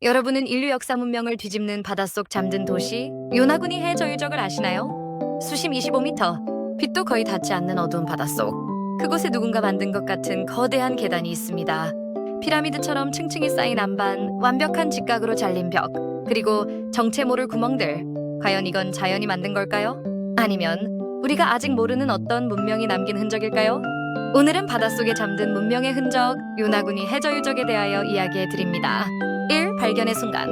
여러분은 인류 역사 문명을 뒤집는 바닷속 잠든 도시 요나구니 해저유적을 아시나요? 수심 25m, 빛도 거의 닿지 않는 어두운 바닷속. 그곳에 누군가 만든 것 같은 거대한 계단이 있습니다. 피라미드처럼 층층이 쌓인 안반, 완벽한 직각으로 잘린 벽, 그리고 정체 모를 구멍들. 과연 이건 자연이 만든 걸까요? 아니면 우리가 아직 모르는 어떤 문명이 남긴 흔적일까요? 오늘은 바닷속에 잠든 문명의 흔적, 요나구니 해저유적에 대하여 이야기해 드립니다. 1. 발견의 순간.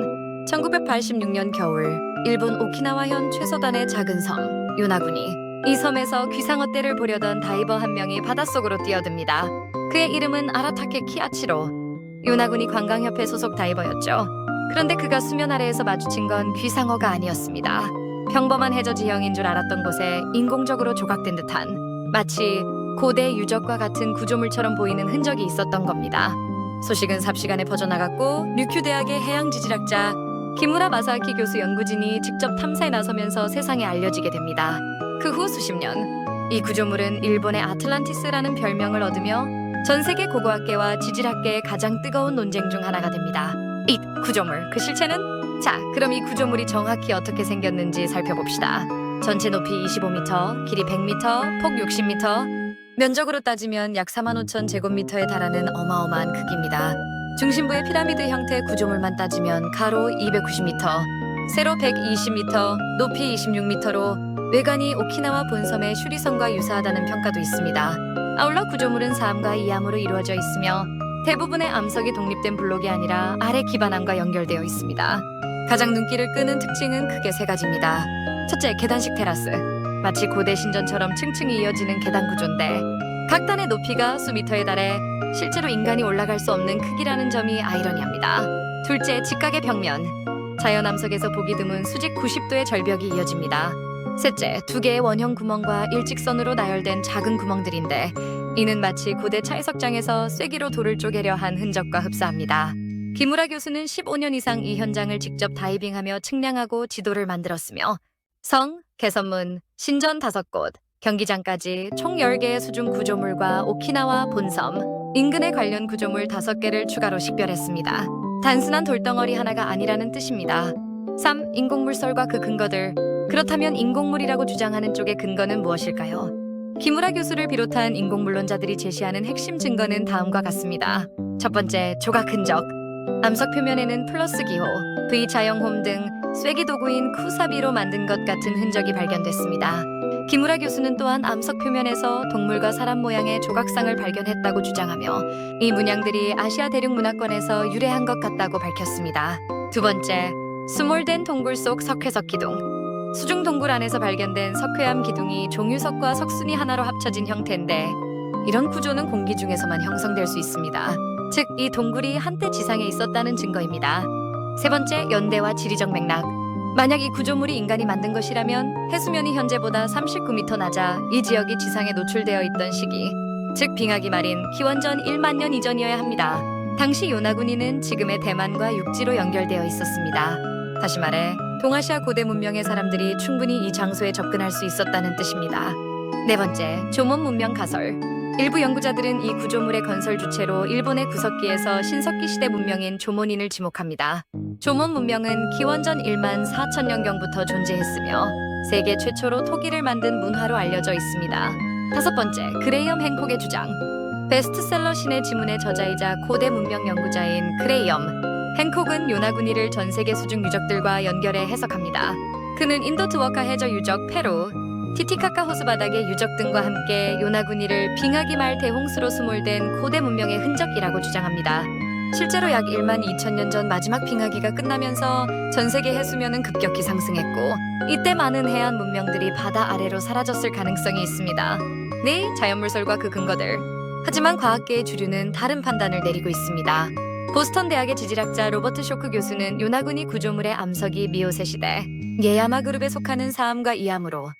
1986년 겨울, 일본 오키나와현 최소단의 작은 섬, 요나구니. 이 섬에서 귀상어떼를 보려던 다이버 한 명이 바닷속으로 뛰어듭니다. 그의 이름은 아라타케 키아치로. 요나구니 관광협회 소속 다이버였죠. 그런데 그가 수면 아래에서 마주친 건 귀상어가 아니었습니다. 평범한 해저 지형인 줄 알았던 곳에 인공적으로 조각된 듯한, 마치 고대 유적과 같은 구조물처럼 보이는 흔적이 있었던 겁니다. 소식은 삽시간에 퍼져나갔고 류큐 대학의 해양지질학자 기무라 마사아키 교수 연구진이 직접 탐사에 나서면서 세상에 알려지게 됩니다. 그 후 수십 년, 이 구조물은 일본의 아틀란티스라는 별명을 얻으며 전 세계 고고학계와 지질학계의 가장 뜨거운 논쟁 중 하나가 됩니다. 이 구조물, 그 실체는? 자, 그럼 이 구조물이 정확히 어떻게 생겼는지 살펴봅시다. 전체 높이 25m, 길이 100m, 폭 60m, 면적으로 따지면 약 45,000 제곱미터에 달하는 어마어마한 크기입니다. 중심부의 피라미드 형태 구조물만 따지면 가로 290m, 세로 120m, 높이 26m로 외관이 오키나와 본섬의 슈리섬과 유사하다는 평가도 있습니다. 아울러 구조물은 3과 2암으로 이루어져 있으며 대부분의 암석이 독립된 블록이 아니라 아래 기반암과 연결되어 있습니다. 가장 눈길을 끄는 특징은 크게 세 가지입니다. 첫째, 계단식 테라스. 마치 고대 신전처럼 층층이 이어지는 계단 구조인데 각 단의 높이가 수미터에 달해 실제로 인간이 올라갈 수 없는 크기라는 점이 아이러니합니다. 둘째, 직각의 벽면. 자연 암석에서 보기 드문 수직 90도의 절벽이 이어집니다. 셋째, 두 개의 원형 구멍과 일직선으로 나열된 작은 구멍들인데 이는 마치 고대 차해석장에서 쐐기로 돌을 쪼개려 한 흔적과 흡사합니다. 기무라 교수는 15년 이상 이 현장을 직접 다이빙하며 측량하고 지도를 만들었으며 성, 개선문, 신전 5곳, 경기장까지 총 10개의 수중 구조물과 오키나와 본섬, 인근의 관련 구조물 5개를 추가로 식별했습니다. 단순한 돌덩어리 하나가 아니라는 뜻입니다. 3. 인공물설과 그 근거들. 그렇다면 인공물이라고 주장하는 쪽의 근거는 무엇일까요? 기무라 교수를 비롯한 인공물론자들이 제시하는 핵심 증거는 다음과 같습니다. 첫 번째, 조각 흔적. 암석 표면에는 플러스 기호, V 자형홈 등 쐐기 도구인 쿠사비로 만든 것 같은 흔적이 발견됐습니다. 기무라 교수는 또한 암석 표면에서 동물과 사람 모양의 조각상을 발견했다고 주장하며 이 문양들이 아시아 대륙 문화권에서 유래한 것 같다고 밝혔습니다. 두 번째, 수몰된 동굴 속 석회석 기둥. 수중 동굴 안에서 발견된 석회암 기둥이 종유석과 석순이 하나로 합쳐진 형태인데 이런 구조는 공기 중에서만 형성될 수 있습니다. 즉, 이 동굴이 한때 지상에 있었다는 증거입니다. 세 번째, 연대와 지리적 맥락. 만약 이 구조물이 인간이 만든 것이라면 해수면이 현재보다 39m 낮아 이 지역이 지상에 노출되어 있던 시기, 즉 빙하기 말인 기원전 1만 년 이전이어야 합니다. 당시 요나구니는 지금의 대만과 육지로 연결되어 있었습니다. 다시 말해 동아시아 고대 문명의 사람들이 충분히 이 장소에 접근할 수 있었다는 뜻입니다. 네 번째, 조몬 문명 가설. 일부 연구자들은 이 구조물의 건설 주체로 일본의 구석기에서 신석기 시대 문명인 조몬인을 지목합니다. 조몬 문명은 기원전 1만 4천년경부터 존재했으며 세계 최초로 토기를 만든 문화로 알려져 있습니다. 다섯 번째, 그레이엄 행콕의 주장. 베스트셀러 신의 지문의 저자이자 고대 문명 연구자인 그레이엄 행콕은 요나구니를 전 세계 수중 유적들과 연결해 해석합니다. 그는 인도 트워카 해저 유적 페루, 티티카카 호수 바닥의 유적 등과 함께 요나구니를 빙하기 말 대홍수로 수몰된 고대 문명의 흔적이라고 주장합니다. 실제로 약 1만 2천년 전 마지막 빙하기가 끝나면서 전 세계 해수면은 급격히 상승했고 이때 많은 해안 문명들이 바다 아래로 사라졌을 가능성이 있습니다. 네, 자연물설과 그 근거들. 하지만 과학계의 주류는 다른 판단을 내리고 있습니다. 보스턴 대학의 지질학자 로버트 쇼크 교수는 요나구니 구조물의 암석이 미오세 시대 예야마 그룹에 속하는 사암과 이암으로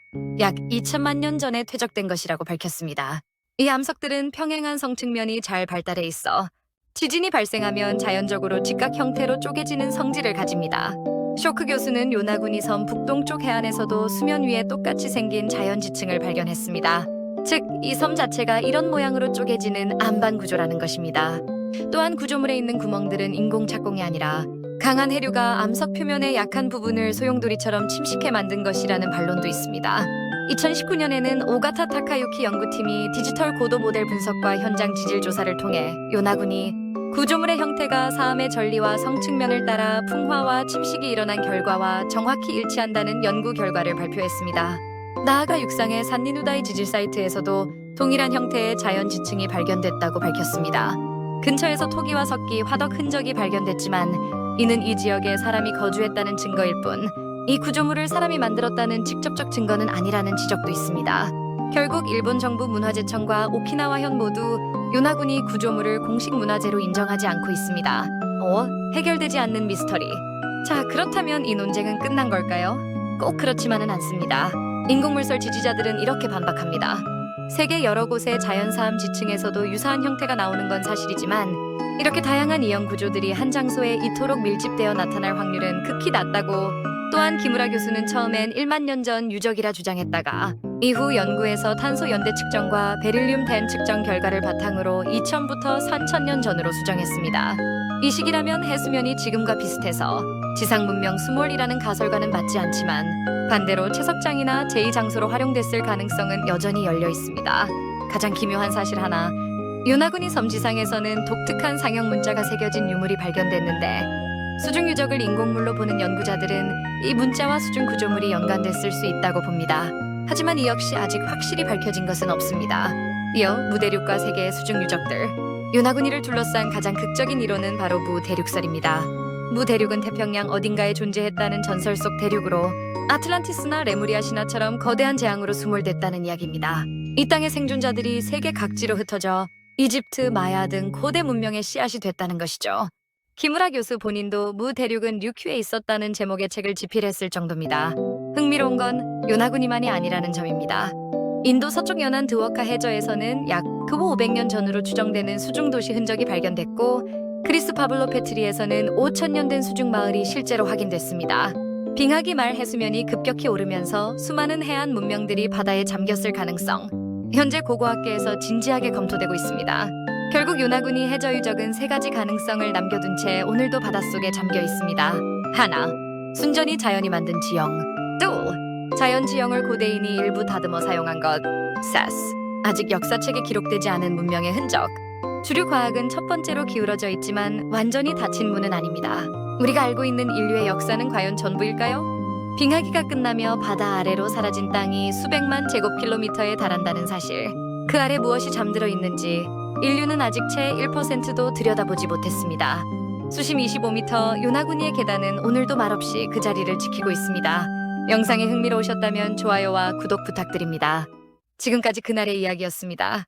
약 2천만 년 전에 퇴적된 것이라고 밝혔습니다. 이 암석들은 평행한 성측면이 잘 발달해 있어 지진이 발생하면 자연적으로 직각 형태로 쪼개지는 성질을 가집니다. 쇼크 교수는 요나구니 섬 북동쪽 해안에서도 수면 위에 똑같이 생긴 자연지층을 발견했습니다. 즉, 이 섬 자체가 이런 모양으로 쪼개지는 안반 구조라는 것입니다. 또한 구조물에 있는 구멍들은 인공 착공이 아니라 강한 해류가 암석 표면의 약한 부분을 소용돌이처럼 침식해 만든 것이라는 반론도 있습니다. 2019년에는 오가타 타카유키 연구팀이 디지털 고도 모델 분석과 현장 지질 조사를 통해 요나군이 구조물의 형태가 사암의 전리와 성 측면을 따라 풍화와 침식이 일어난 결과와 정확히 일치한다는 연구 결과를 발표했습니다. 나아가 육상의 산리누다이 지질 사이트에서도 동일한 형태의 자연 지층이 발견됐다고 밝혔습니다. 근처에서 토기와 석기, 화덕 흔적이 발견됐지만 이는 이 지역에 사람이 거주했다는 증거일 뿐 이 구조물을 사람이 만들었다는 직접적 증거는 아니라는 지적도 있습니다. 결국 일본 정부 문화재청과 오키나와현 모두 요나군이 구조물을 공식 문화재로 인정하지 않고 있습니다. 해결되지 않는 미스터리. 자, 그렇다면 이 논쟁은 끝난 걸까요? 꼭 그렇지만은 않습니다. 인공물설 지지자들은 이렇게 반박합니다. 세계 여러 곳의 자연사암 지층에서도 유사한 형태가 나오는 건 사실이지만 이렇게 다양한 이형 구조들이 한 장소에 이토록 밀집되어 나타날 확률은 극히 낮다고, 또한 기무라 교수는 처음엔 1만 년 전 유적이라 주장했다가 이후 연구에서 탄소 연대 측정과 베릴륨 댐 측정 결과를 바탕으로 2000부터 3000년 전으로 수정했습니다. 이 시기라면 해수면이 지금과 비슷해서 지상 문명 수몰이라는 가설과는 맞지 않지만 반대로 채석장이나 제2장소로 활용됐을 가능성은 여전히 열려 있습니다. 가장 기묘한 사실 하나, 요나구니 섬 지상에서는 독특한 상형 문자가 새겨진 유물이 발견됐는데 수중 유적을 인공물로 보는 연구자들은 이 문자와 수중 구조물이 연관됐을 수 있다고 봅니다. 하지만 이 역시 아직 확실히 밝혀진 것은 없습니다. 이어 무대륙과 세계의 수중 유적들, 요나구니를 둘러싼 가장 극적인 이론은 바로 무대륙설입니다. 무대륙은 태평양 어딘가에 존재했다는 전설 속 대륙으로 아틀란티스나 레무리아 신화처럼 거대한 재앙으로 수몰됐다는 이야기입니다. 이 땅의 생존자들이 세계 각지로 흩어져 이집트, 마야 등 고대 문명의 씨앗이 됐다는 것이죠. 기무라 교수 본인도 무대륙은 류큐에 있었다는 제목의 책을 집필했을 정도입니다. 흥미로운 건 요나구니만이 아니라는 점입니다. 인도 서쪽 연안 드워카 해저에서는 약 500년 전으로 추정되는 수중도시 흔적이 발견됐고, 그리스 파블로페트리에서는 5000년 된 수중 마을이 실제로 확인됐습니다. 빙하기 말 해수면이 급격히 오르면서 수많은 해안 문명들이 바다에 잠겼을 가능성, 현재 고고학계에서 진지하게 검토되고 있습니다. 결국 요나구니 해저 유적은 세 가지 가능성을 남겨둔 채 오늘도 바닷속에 잠겨 있습니다. 하나, 순전히 자연이 만든 지형. 둘, 자연 지형을 고대인이 일부 다듬어 사용한 것. 셋, 아직 역사책에 기록되지 않은 문명의 흔적. 주류 과학은 첫 번째로 기울어져 있지만 완전히 닫힌 문은 아닙니다. 우리가 알고 있는 인류의 역사는 과연 전부일까요? 빙하기가 끝나며 바다 아래로 사라진 땅이 수백만 제곱킬로미터에 달한다는 사실. 그 아래 무엇이 잠들어 있는지 인류는 아직 채 1%도 들여다보지 못했습니다. 수심 25m 요나구니의 계단은 오늘도 말없이 그 자리를 지키고 있습니다. 영상이 흥미로우셨다면 좋아요와 구독 부탁드립니다. 지금까지 그날의 이야기였습니다.